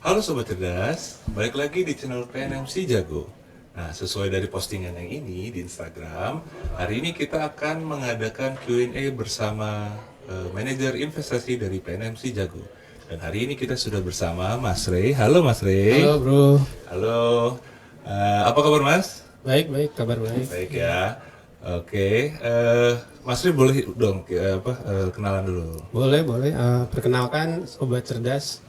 Halo Sobat Cerdas, balik lagi di channel PNMC Jago. Nah, sesuai dari postingan yang ini di Instagram, hari ini kita akan mengadakan Q&A bersama manajer investasi dari PNMC Jago. Dan hari ini kita sudah bersama Mas Rey. Halo Mas Rey. Halo bro. Halo. Apa kabar Mas? Baik, kabar baik. Baik ya. Oke, Mas Rey boleh dong kenalan dulu. Boleh. Perkenalkan Sobat Cerdas.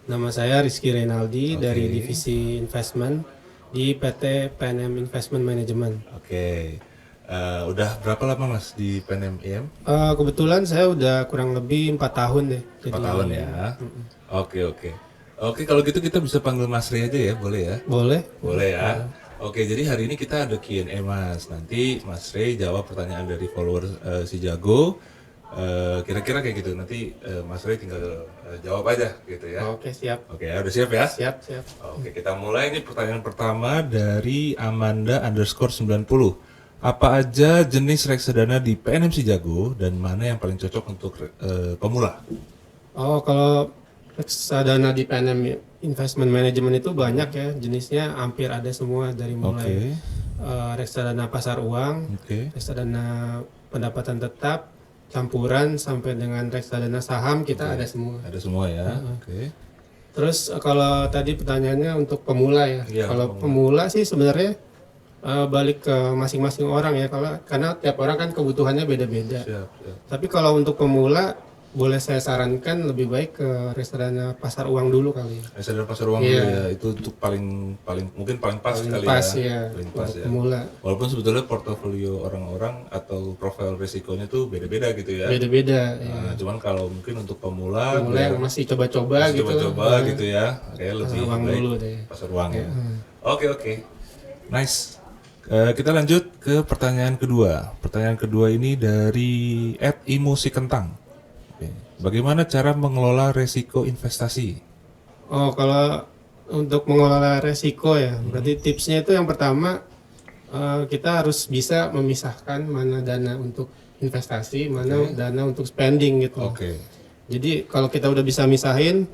Nama saya Rizky Reynaldi dari Divisi Investment di PT PNM Investment Management. Oke. Udah berapa lama Mas di PNM? Kebetulan saya udah kurang lebih 4 tahun deh. 4 tahun ya. Oke, kalau gitu kita bisa panggil Mas Rey aja ya, boleh ya? Boleh. Boleh ya. Oke, jadi hari ini kita ada Q&A Mas. Nanti Mas Rey jawab pertanyaan dari follower si Jago. Kira-kira kayak gitu. Nanti Mas Rey tinggal jawab aja gitu ya. Oke, siap. Oke, udah siap ya? Siap. Oke, kita mulai. Ini pertanyaan pertama dari Amanda_90. Apa aja jenis reksadana di PNMC Jago dan mana yang paling cocok untuk pemula? Kalau reksadana di PNM Investment Management itu banyak ya jenisnya, hampir ada semua dari mulai reksadana pasar uang, reksadana pendapatan tetap, campuran sampai dengan reksadana saham kita ada semua. Ada semua ya. Terus kalau tadi pertanyaannya untuk pemula ya. Iya, Kalau pemula sih sebenarnya balik ke masing-masing orang ya, karena tiap orang kan kebutuhannya beda-beda. Siap. Tapi kalau untuk pemula boleh saya sarankan lebih baik ke reksadana pasar uang dulu kali. Reksadana pasar uang dulu ya. Itu untuk paling mungkin paling pas kali ya. Paling pas ya. Pemula. Walaupun sebetulnya portofolio orang-orang atau profil risikonya tuh beda-beda gitu ya. Beda-beda. Nah, cuman kalau mungkin untuk pemula yang masih coba-coba gitu. gitu ya. Kayak lebih uang baik dulu deh. pasar uang ya. Oke. Nice. Kita lanjut ke pertanyaan kedua. Pertanyaan kedua ini dari @imusikentang. Bagaimana cara mengelola resiko investasi? Kalau untuk mengelola resiko ya, berarti tipsnya itu yang pertama kita harus bisa memisahkan mana dana untuk investasi, mana dana untuk spending gitu. Jadi kalau kita udah bisa misahin,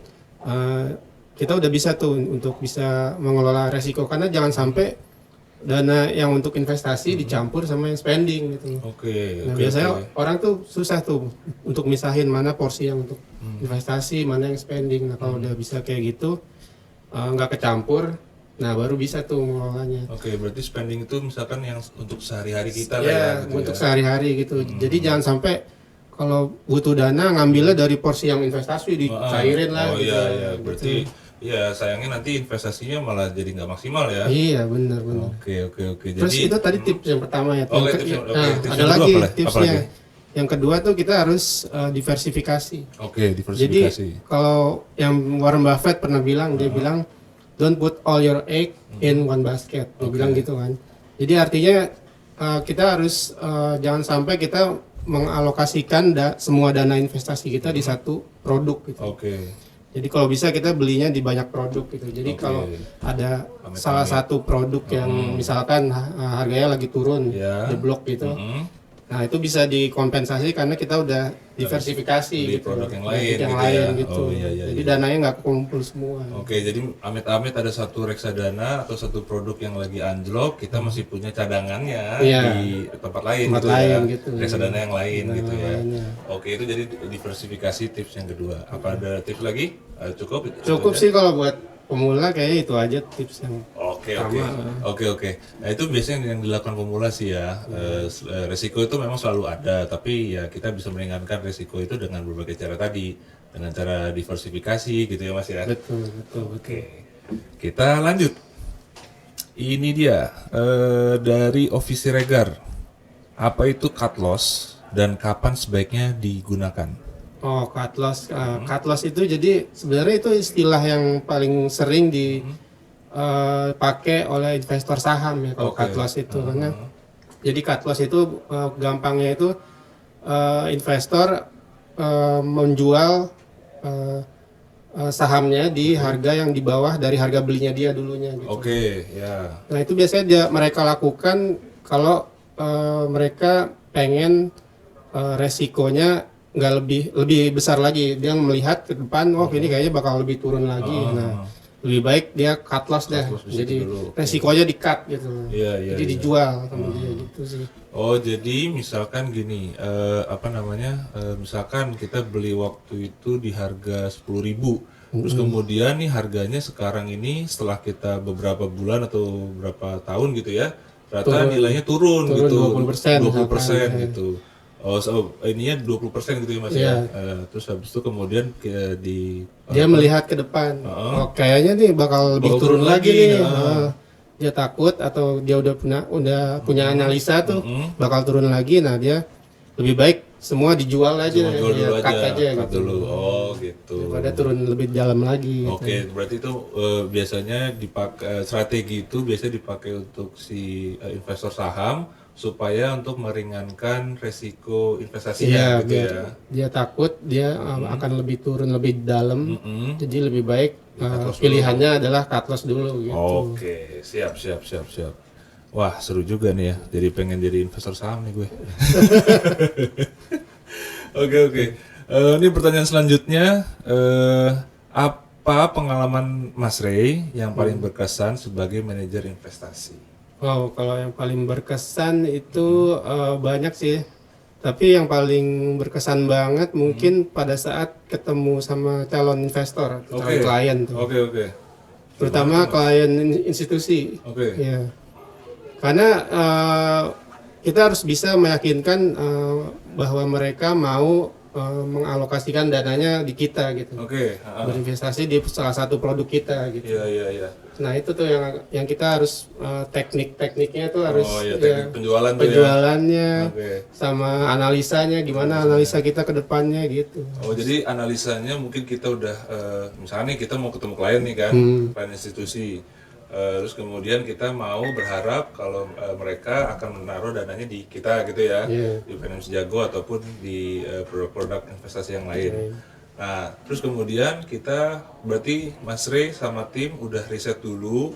kita udah bisa tuh untuk bisa mengelola resiko, karena jangan sampai dana yang untuk investasi dicampur sama yang spending gitu. Nah, biasanya orang tuh susah tuh untuk misahin mana porsi yang untuk investasi, mana yang spending. Nah, kalau udah bisa kayak gitu, nggak kecampur, nah baru bisa tuh mengelolanya. Berarti spending itu misalkan yang untuk sehari-hari kita lah ya. Gitu untuk sehari-hari gitu. Jadi jangan sampai kalau butuh dana ngambilnya dari porsi yang investasi dicairin lah. Iya. Berarti ya sayangnya nanti investasinya malah jadi nggak maksimal ya. Iya benar. Oke. Terus Jadi itu tadi tips yang pertama ya. tips Ada yang lagi kedua tipsnya. Yang kedua tuh kita harus diversifikasi. Diversifikasi. Jadi kalau yang Warren Buffett pernah bilang, dia bilang don't put all your egg in one basket. Dia bilang gitu kan. Jadi artinya kita harus jangan sampai kita mengalokasikan semua dana investasi kita di satu produk gitu. Jadi kalau bisa kita belinya di banyak produk gitu. Jadi kalau ada salah satu produk yang misalkan harganya lagi turun, jeblok gitu. Nah, itu bisa dikompensasi karena kita udah diversifikasi di gitu. produk yang lain gitu. Jadi dananya nggak kumpul semua. Jadi amit-amit ada satu reksadana atau satu produk yang lagi anjlok, kita masih punya cadangannya di tempat lain gitu. Reksadana yang lain gitu ya. Itu jadi diversifikasi tips yang kedua. Apa ada tips lagi? Cukup sih kalau buat pemula kayaknya itu aja tips yang Oke. Nah, itu biasanya yang dilakukan pemula sih ya. Resiko itu memang selalu ada, tapi ya kita bisa meringankan resiko itu dengan berbagai cara tadi, dengan cara diversifikasi gitu ya Mas ya. Betul. Kita lanjut. Ini dia dari Office Regar. Apa itu cut loss dan kapan sebaiknya digunakan? Cut loss. Cut loss itu jadi sebenarnya itu istilah yang paling sering dipakai oleh investor saham ya kalau cut loss itu. Karena jadi cut loss itu gampangnya itu investor menjual sahamnya di harga yang di bawah dari harga belinya dia dulunya gitu. Nah, itu biasanya mereka lakukan kalau mereka pengen resikonya nggak lebih besar lagi, dia melihat ke depan, ini kayaknya bakal lebih turun lagi. Nah, lebih baik dia cut loss dah. Cut loss di situ Jadi dulu. resikonya di cut gitu. Iya, iya, Jadi iya. dijual sama dia gitu sih. Oh, jadi misalkan gini, apa namanya? Misalkan kita beli waktu itu di harga 10.000, terus kemudian nih harganya sekarang ini setelah kita beberapa bulan atau beberapa tahun gitu ya, ternyata nilainya turun gitu, 20% 20% gitu. Oh, ininya 20% gitu ya Mas ya. Terus habis itu kemudian Dia melihat ke depan. Oh, kayaknya nih bakal lebih Bakal turun turun lagi lagi, nih. Dia takut atau dia udah punya analisa tuh bakal turun lagi. Nah, dia lebih baik semua dijual aja, jual dulu dia cut aja cut gitu. dulu. Oh, gitu. Daripada turun lebih dalam lagi gitu. Oke, berarti itu biasanya dipakai strategi itu biasanya dipakai untuk si investor saham supaya untuk meringankan resiko investasinya Iya, gitu biar ya. dia takut dia akan lebih turun lebih dalam. Mm-mm. Jadi lebih baik pilihannya adalah cut loss dulu gitu. Oke, siap. Wah, seru juga nih ya. Jadi pengen jadi investor saham nih gue. Oke. Ini pertanyaan selanjutnya. Apa pengalaman Mas Ray yang paling berkesan sebagai manajer investasi? Wow, kalau yang paling berkesan itu banyak sih. Tapi yang paling berkesan banget mungkin pada saat ketemu sama calon investor, atau calon klien tuh. Oke. Terutama klien institusi. Oke. Ya. Karena kita harus bisa meyakinkan bahwa mereka mau mengalokasikan dananya di kita gitu. Oke. Berinvestasi di salah satu produk kita gitu. Iya. Nah, itu tuh yang kita harus tekniknya tuh harus Oh iya, teknik penjualan tuh ya. penjualannya Oke. sama analisanya gimana analisa kita ke depannya gitu. Oh jadi analisanya mungkin kita udah misalnya nih kita mau ketemu klien nih kan, klien institusi. Terus kemudian kita mau berharap kalau mereka akan menaruh dananya di kita gitu ya, Iya. di Finance Jago ataupun di produk-produk investasi yang lain. Nah, terus kemudian kita berarti Mas Ray sama tim udah riset dulu,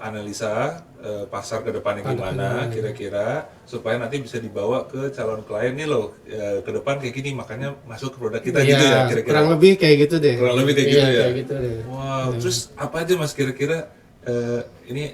analisa pasar ke depannya gimana kira-kira supaya nanti bisa dibawa ke calon klien nih loh, ke depan kayak gini makanya masuk ke produk kita gitu ya kira-kira. Kurang lebih kayak gitu deh. Kurang lebih kayak Iya, gitu ya. kayak gitu deh. Wow, terus apa aja Mas kira-kira ini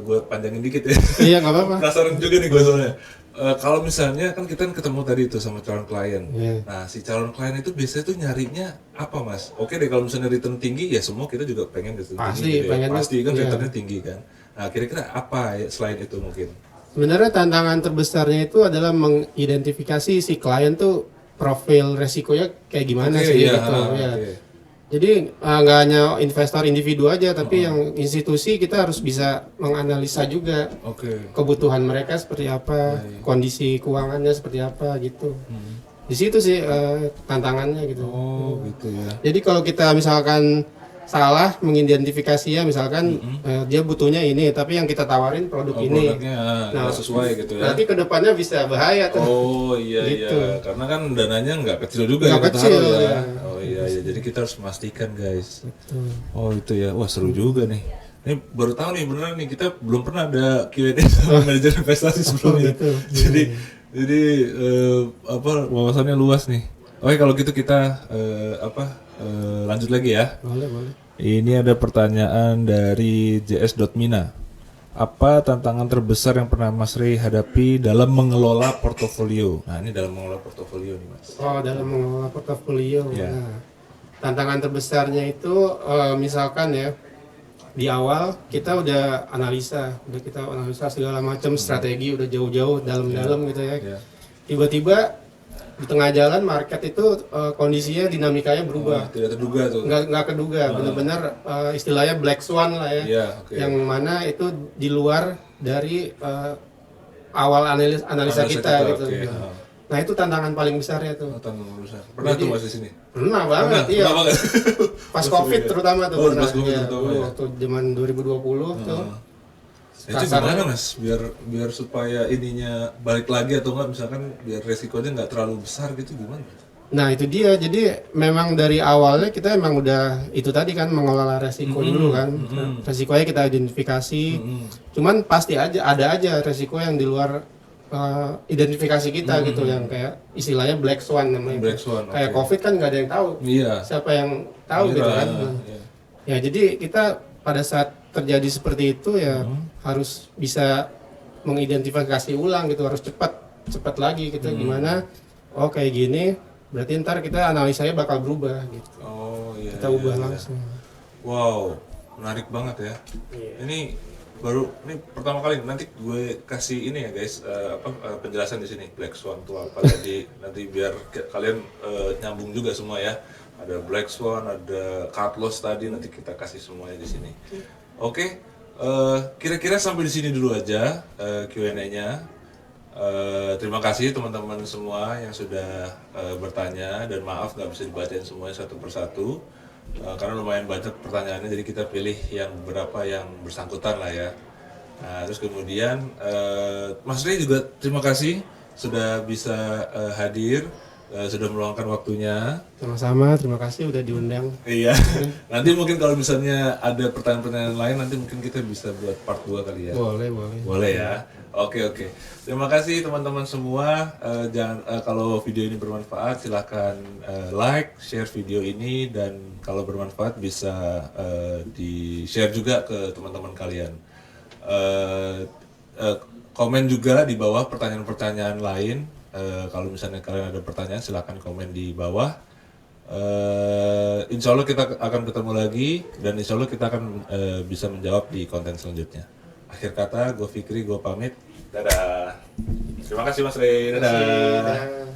gue panjangin dikit ya. Iya, nggak apa-apa. Penasaran juga nih gue soalnya. Kalau misalnya kan kita ketemu tadi tuh sama calon klien. Iya. Nah, si calon klien itu biasanya tuh nyarinya apa, Mas? Oke deh kalau misalnya return tinggi ya semua kita juga pengen return Pasti, tinggi gitu ya. pengennya, Pasti kan iya. returnnya tinggi kan. Nah, kira-kira apa ya selain itu mungkin? Sebenarnya tantangan terbesarnya itu adalah mengidentifikasi si klien tuh profil resikonya kayak gimana Oke, sih iya, gitu. Ya. oke. Jadi nggak hanya investor individu aja, tapi yang institusi kita harus bisa menganalisa juga Oke. kebutuhan mereka seperti apa, kondisi keuangannya seperti apa gitu. Di situ sih tantangannya gitu. Oh, gitu ya. Jadi kalau kita misalkan salah mengidentifikasinya, misalkan dia butuhnya ini, tapi yang kita tawarin produk ini, Produknya nggak sesuai gitu ya. nanti kedepannya bisa bahaya tuh. Oh iya Gitu. iya, karena kan dananya nggak kecil juga Nggak ya kita kecil, taruh ya. ya. Oh iya iya, jadi kita harus memastikan guys. Tuh. Oh itu ya, wah seru juga nih. Ini baru tahu nih beneran nih kita belum pernah ada Q&A sama manajer investasi sebelumnya. gitu. Jadi apa wawasannya luas nih. Oke kalau gitu kita lanjut lagi ya. Boleh. Ini ada pertanyaan dari JS.mina. Apa tantangan terbesar yang pernah Mas Ray hadapi dalam mengelola portofolio? Nah, ini dalam mengelola portofolio nih, Mas. Oh, dalam mengelola portofolio. Ya. Nah, tantangan terbesarnya itu misalkan ya di awal kita udah kita analisa segala macam strategi udah jauh-jauh dalam-dalam gitu ya. Ya. Tiba-tiba di tengah jalan market itu kondisinya dinamikanya berubah. Tidak terduga tuh. Nggak keduga, benar-benar istilahnya black swan lah ya. Iya, oke. Yang mana itu di luar dari awal analisa kita gitu. oke. Nah, itu tantangan paling besarnya tuh. Tantangan besar. Pernah tuh Mas di sini? Pernah banget, iya. Pernah banget. Pas Covid terutama tuh Oh, pernah. pas Covid Iya, terutama ya. waktu zaman 2020 tuh. Itu gimana Mas? Biar supaya ininya balik lagi atau enggak misalkan biar resikonya nggak terlalu besar gitu gimana? Nah, itu dia. Jadi memang dari awalnya kita emang udah itu tadi kan mengelola resiko dulu kan. Resikonya kita identifikasi. Cuman pasti ada aja resiko yang di luar identifikasi kita gitu, yang kayak istilahnya black swan namanya. Black swan, Kayak oke. Covid kan nggak ada yang tahu. Iya. Siapa yang tahu gitu kan. Iya. Ya, jadi kita pada saat terjadi seperti itu ya harus bisa mengidentifikasi ulang gitu, harus cepat lagi kita gimana. Oh kayak gini, berarti ntar kita analisanya bakal berubah gitu. Oh iya. Kita ubah iya. langsung. Wow, menarik banget ya. Iya. Ini pertama kali, nanti gue kasih ini ya guys, penjelasan di sini Black Swan itu apa. Jadi nanti biar kalian nyambung juga semua ya. Ada Black Swan, ada cut loss tadi, nanti kita kasih semuanya di sini. Oke, kira-kira sampai di sini dulu aja Q&A-nya. Terima kasih teman-teman semua yang sudah bertanya, dan maaf nggak bisa dibacain semuanya satu persatu. Karena lumayan banyak pertanyaannya, jadi kita pilih yang beberapa yang bersangkutan lah ya. Nah, terus kemudian Mas Rey juga terima kasih sudah bisa hadir, sudah meluangkan waktunya. Sama-sama, terima kasih udah diundang. Iya. Nanti mungkin kalau misalnya ada pertanyaan-pertanyaan lain, nanti mungkin kita bisa buat part 2 kali ya. Boleh. Boleh ya. Oke. Terima kasih teman-teman semua. Kalau video ini bermanfaat, silahkan like, share video ini, dan kalau bermanfaat bisa di-share juga ke teman-teman kalian. Komen juga di bawah pertanyaan-pertanyaan lain. Kalau misalnya kalian ada pertanyaan, silahkan komen di bawah. Insya Allah kita akan ketemu lagi, dan insya Allah kita akan bisa menjawab di konten selanjutnya. Akhir kata, gue Fikri, gue pamit. Dadah. Terima kasih Mas Rey. Dadah.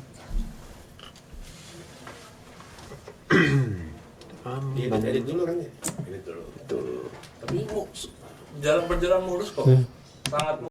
Edit dulu kan ya. Ini dulu. Tapi berjalan mulus kok. Sangat